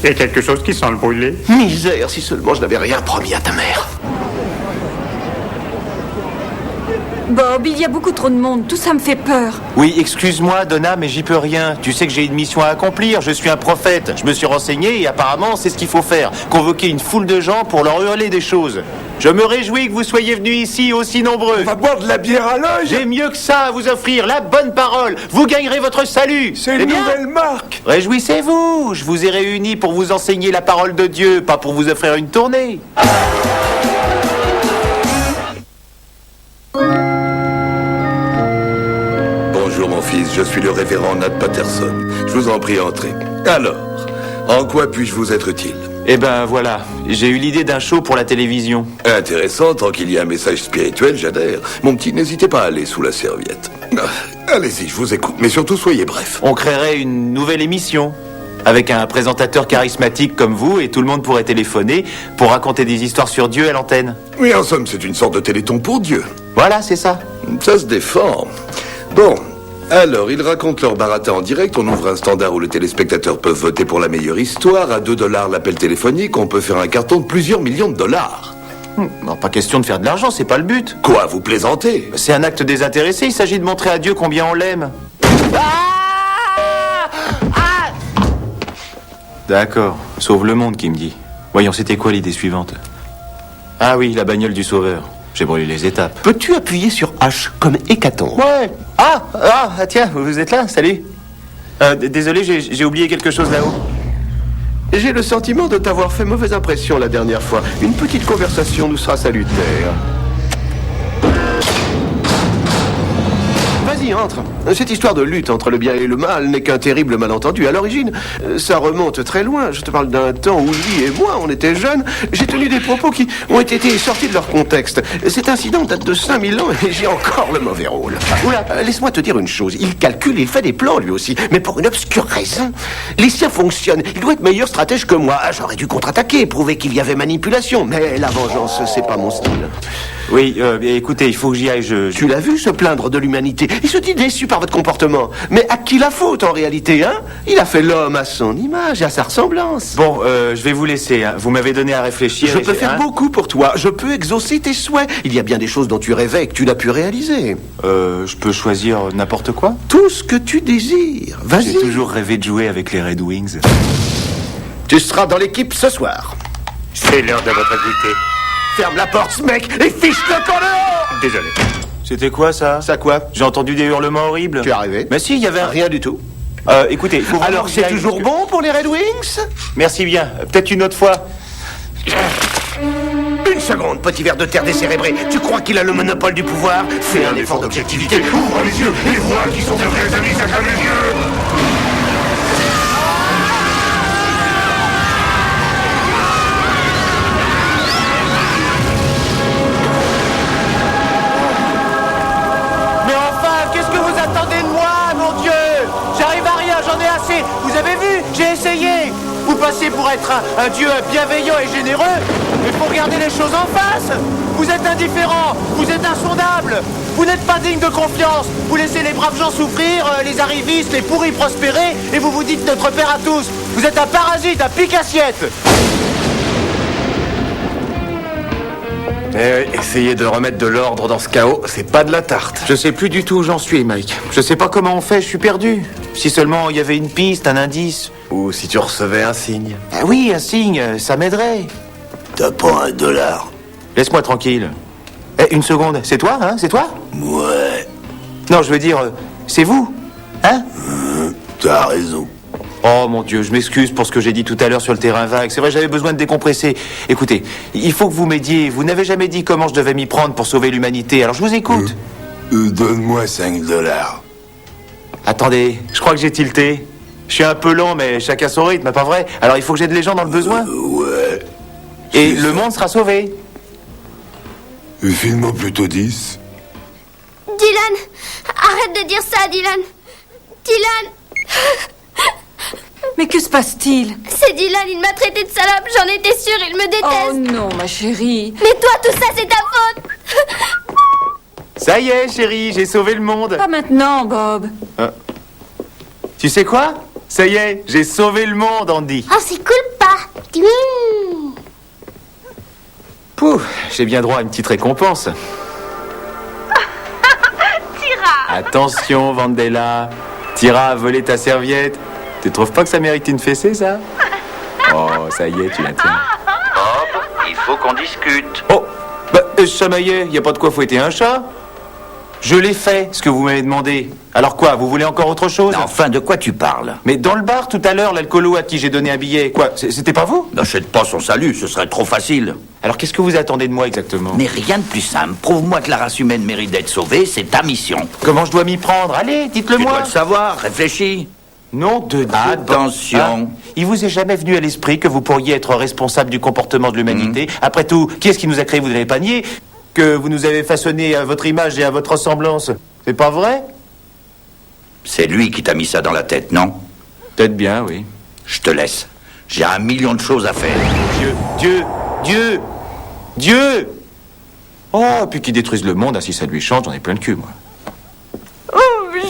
Il y a quelque chose qui sent le brûlé. Misère, si seulement je n'avais rien promis à ta mère. Bob, il y a beaucoup trop de monde, tout ça me fait peur. Oui, excuse-moi, Donna, mais j'y peux rien. Tu sais que j'ai une mission à accomplir, je suis un prophète. Je me suis renseigné et apparemment, c'est ce qu'il faut faire. Convoquer une foule de gens pour leur hurler des choses. Je me réjouis que vous soyez venus ici aussi nombreux. On va boire de la bière à l'œil. J'ai mieux que ça à vous offrir, la bonne parole. Vous gagnerez votre salut. C'est une nouvelle marque. Réjouissez-vous, je vous ai réunis pour vous enseigner la parole de Dieu, pas pour vous offrir une tournée. Bonjour mon fils, je suis le révérend Nat Patterson. Je vous en prie, entrez. Alors, en quoi puis-je vous être utile? Eh ben voilà, j'ai eu l'idée d'un show pour la télévision. Intéressant, tant qu'il y a un message spirituel, j'adhère. Mon petit, n'hésitez pas à aller sous la serviette. Allez-y, je vous écoute, mais surtout soyez bref. On créerait une nouvelle émission, avec un présentateur charismatique comme vous, et tout le monde pourrait téléphoner pour raconter des histoires sur Dieu à l'antenne. Oui, en somme, c'est une sorte de téléthon pour Dieu. Voilà, c'est ça. Ça se défend. Bon, alors, ils racontent leur baratin en direct. On ouvre un standard où les téléspectateurs peuvent voter pour la meilleure histoire. À $2 l'appel téléphonique, on peut faire un carton de plusieurs millions de dollars. Non, pas question de faire de l'argent, c'est pas le but. Quoi, vous plaisantez? C'est un acte désintéressé, il s'agit de montrer à Dieu combien on l'aime. D'accord, sauve le monde qui me dit. Voyons, c'était quoi l'idée suivante? Ah oui, la bagnole du sauveur. J'ai brûlé les étapes. Peux-tu appuyer sur H comme hécatombe? Ouais. Tiens, vous êtes là, salut. Désolé, j'ai oublié quelque chose là-haut. J'ai le sentiment de t'avoir fait mauvaise impression la dernière fois. Une petite conversation nous sera salutaire. Vas-y, entre. Cette histoire de lutte entre le bien et le mal n'est qu'un terrible malentendu. À l'origine, ça remonte très loin. Je te parle d'un temps où lui et moi, on était jeunes. J'ai tenu des propos qui ont été sortis de leur contexte. Cet incident date de 5000 ans et j'ai encore le mauvais rôle. Oula, laisse-moi te dire une chose. Il calcule, il fait des plans lui aussi, mais pour une obscure raison. Les siens fonctionnent. Il doit être meilleur stratège que moi. J'aurais dû contre-attaquer, prouver qu'il y avait manipulation. Mais la vengeance, c'est pas mon style. Oui, écoutez, il faut que j'y aille, Tu l'as vu se plaindre de l'humanité. Il se dit déçu par votre comportement. Mais à qui la faute en réalité, hein? Il a fait l'homme à son image et à sa ressemblance. Bon, je vais vous laisser, hein. Vous m'avez donné à réfléchir. Je peux faire beaucoup pour toi. Je peux exaucer tes souhaits. Il y a bien des choses dont tu rêvais et que tu n'as pu réaliser. Je peux choisir n'importe quoi? Tout ce que tu désires. Vas-y. J'ai toujours rêvé de jouer avec les Red Wings. Tu seras dans l'équipe ce soir. C'est l'heure de votre goûter. Ferme la porte, ce mec, et fiche-le camp dehors! Désolé. C'était quoi ça? Ça quoi? J'ai entendu des hurlements horribles. Tu es arrivé? Mais si, il y avait un... Rien du tout. Écoutez, faut Alors vraiment c'est que j'y aille, toujours parce bon pour les Red Wings? que- Merci bien. Peut-être une autre fois. Une seconde, petit ver de terre décérébré. Tu crois qu'il a le monopole du pouvoir? Fais un effort d'objectivité. Ouvre les yeux et vois qui sont de vrais amis, ça calme les yeux. Mais enfin, qu'est-ce que vous attendez de moi, mon Dieu? J'arrive à rien, j'en ai assez. Vous avez vu? J'ai essayé. Vous passez pour être un Dieu bienveillant et généreux, mais faut regarder les choses en face. Vous êtes indifférent, vous êtes insondable. Vous n'êtes pas digne de confiance. Vous laissez les braves gens souffrir, les arrivistes, les pourris prospérer, et vous vous dites notre père à tous. Vous êtes un parasite, un pique-assiette. Essayer de remettre de l'ordre dans ce chaos, c'est pas de la tarte. Je sais plus du tout où j'en suis, Mike. Je sais pas comment on fait, je suis perdu. Si seulement il y avait une piste, un indice. Ou si tu recevais un signe. Ah oui, un signe, ça m'aiderait. T'as pas $1? Laisse-moi tranquille. Une seconde, c'est toi, hein? C'est toi? Ouais, Non, je veux dire, c'est vous, hein? t'as raison. Oh mon Dieu, je m'excuse pour ce que j'ai dit tout à l'heure sur le terrain vague. C'est vrai, j'avais besoin de décompresser. Écoutez, il faut que vous m'aidiez. Vous n'avez jamais dit comment je devais m'y prendre pour sauver l'humanité. Alors je vous écoute. Donne-moi $5. Attendez, je crois que j'ai tilté. Je suis un peu lent, mais chacun son rythme, pas vrai? Alors il faut que j'aide les gens dans le besoin. Ouais. Et le monde sera sauvé. File-moi plutôt 10. Dylan, arrête de dire ça, Dylan. Dylan, Mais que se passe-t-il? c'est Dylan, il m'a traité de salope, j'en étais sûre, il me Oh déteste. non, ma chérie. Mais toi, tout ça, c'est ta faute. Ça y est, chérie, j'ai sauvé le monde. Pas maintenant, Bob. Tu sais quoi? Ça y est, j'ai sauvé le monde, Andy. Oh, c'est cool. Pouh, j'ai bien droit à une petite récompense. Attention, Vandella. Tira a volé ta serviette. Tu trouves pas que ça mérite une fessée, ça? Oh, ça y est, tu la tiens. Bob, il faut qu'on discute. Oh, bah, chamaillet, y a pas de quoi fouetter un chat. Je l'ai fait, ce que vous m'avez demandé. Alors quoi, vous voulez encore autre chose? Enfin, de quoi tu parles? Mais dans le bar, tout à l'heure, l'alcoolo à qui j'ai donné un billet, quoi, c'était pas vous? N'achète pas son salut, ce serait trop facile. Alors qu'est-ce que vous attendez de moi exactement? Mais rien de plus simple. Prouve-moi que la race humaine mérite d'être sauvée, c'est ta mission. Comment je dois m'y prendre? Allez, dites-le Tu moi. dois le savoir, réfléchis. Non de Dieu. Attention. Il vous est jamais venu à l'esprit que vous pourriez être responsable du comportement de l'humanité? Après tout, qui est-ce qui nous a créé? Vous n'avez pas nié que vous nous avez façonné à votre image et à votre ressemblance. C'est pas vrai? C'est lui qui t'a mis ça dans la tête, non? Peut-être bien, oui. Je te laisse. J'ai 1 million de choses à faire. Dieu! Oh, puis qu'il détruise le monde, si ça lui change, j'en ai plein le cul, moi. Oh,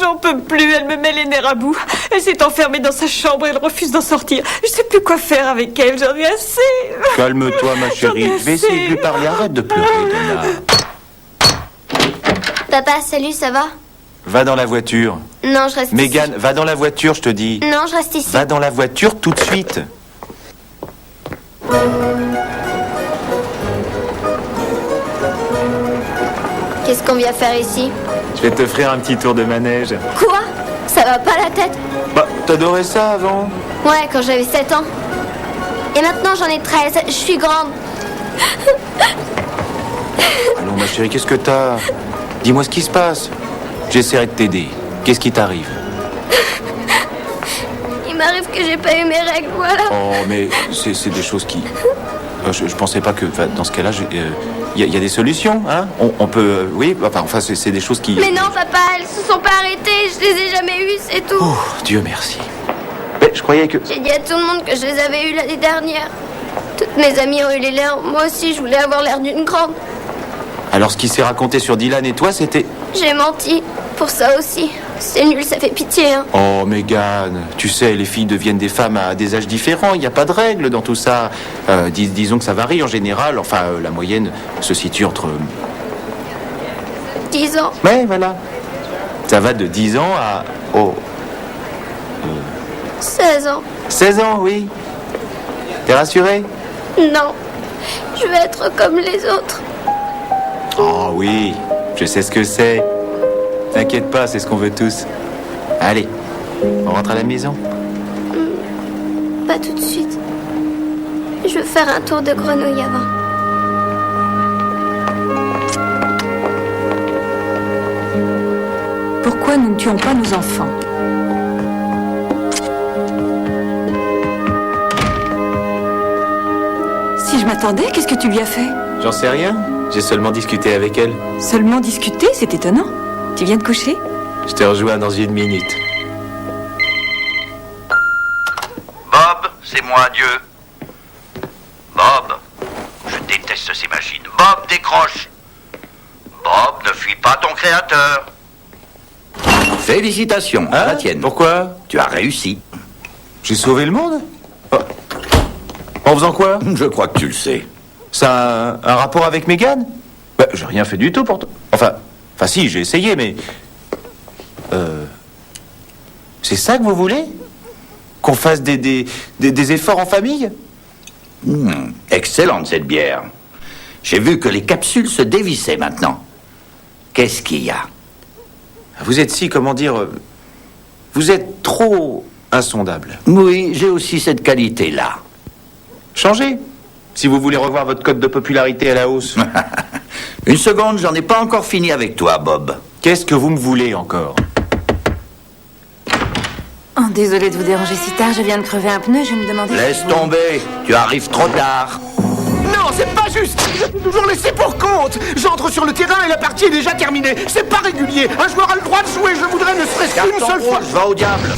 j'en peux plus, elle me met les nerfs à bout. Elle s'est enfermée dans sa chambre, elle refuse d'en sortir. Je sais plus quoi faire avec elle, j'en ai assez. Calme-toi, ma chérie. J'en ai Je vais essayer de lui assez. parler. Arrête de pleurer, Donna. Papa, salut, ça va? Va dans la voiture. Non, je reste Mégane, va dans la voiture, je te dis. ici. Non, je reste ici. Va dans la voiture tout de suite. Qu'est-ce qu'on vient faire ici? Je vais t'offrir un petit tour de manège. Quoi? Ça va pas la tête? Bah, t'adorais ça avant? Ouais, quand j'avais 7 ans. Et maintenant j'en ai 13, je suis grande. Allons, ma chérie, qu'est-ce que t'as? Dis-moi ce qui se passe. J'essaierai de t'aider. Qu'est-ce qui t'arrive? Il m'arrive que j'ai pas eu mes règles, voilà. Oh, mais c'est des choses qui... Je pensais pas que... Dans ce cas-là, il y a des solutions, hein? On peut... oui, enfin, c'est des choses qui... Mais non, papa, elles se sont pas arrêtées, je les ai jamais eues, c'est tout. Oh, Dieu merci. Mais je croyais que... J'ai dit à tout le monde que je les avais eues l'année dernière. Toutes mes amies ont eu les leurs, moi aussi je voulais avoir l'air d'une grande. Alors, ce qui s'est raconté sur Dylan et toi, c'était... J'ai menti, pour ça aussi. C'est nul, ça fait pitié, hein. Oh, Mégane, tu sais, les filles deviennent des femmes à des âges différents. Il n'y a pas de règle dans tout ça. Disons que ça varie en général. Enfin, la moyenne se situe entre... 10 ans. Ouais, voilà. Ça va de 10 ans à... Oh, 16 ans. 16 ans, oui. T'es rassuré? Non. Je veux être comme les autres. Oh oui, je sais ce que c'est. T'inquiète pas, c'est ce qu'on veut tous. Allez, on rentre à la maison. Pas tout de suite. Je veux faire un tour de grenouille avant. Pourquoi nous ne tuons pas nos enfants? Si je m'attendais, qu'est-ce que tu lui as fait? J'en sais rien. J'ai seulement discuté avec elle. Seulement discuter, c'est étonnant. Tu viens de coucher? Je te rejoins dans 1 minute. Bob, c'est moi, adieu. Bob, je déteste ces machines. Bob, décroche. Bob, ne fuis pas ton créateur. Félicitations, la tienne. Pourquoi? Tu as réussi. J'ai sauvé le monde? Oh. En faisant quoi? Je crois que tu le sais. Ça a un rapport avec Mégane? Bah, j'ai rien fait du tout pour toi. Enfin si, j'ai essayé, mais... C'est ça que vous voulez? Qu'on fasse des efforts en famille? Excellente cette bière. J'ai vu que les capsules se dévissaient maintenant. Qu'est-ce qu'il y a? Vous êtes comment dire... Vous êtes trop insondable. Oui, j'ai aussi cette qualité-là. Changez. Si vous voulez revoir votre cote de popularité à la hausse. Une seconde, j'en ai pas encore fini avec toi, Bob. Qu'est-ce que vous me voulez encore? Oh, désolée de vous déranger si tard, je viens de crever un pneu, je me demandais... Laisse tomber, tu arrives trop tard. Non, c'est pas juste. Je suis toujours laissé pour compte. J'entre sur le terrain et la partie est déjà terminée. C'est pas régulier. Un joueur a le droit de jouer. Je voudrais ne serait-ce qu'une Carton seule fois. rouge, va au diable.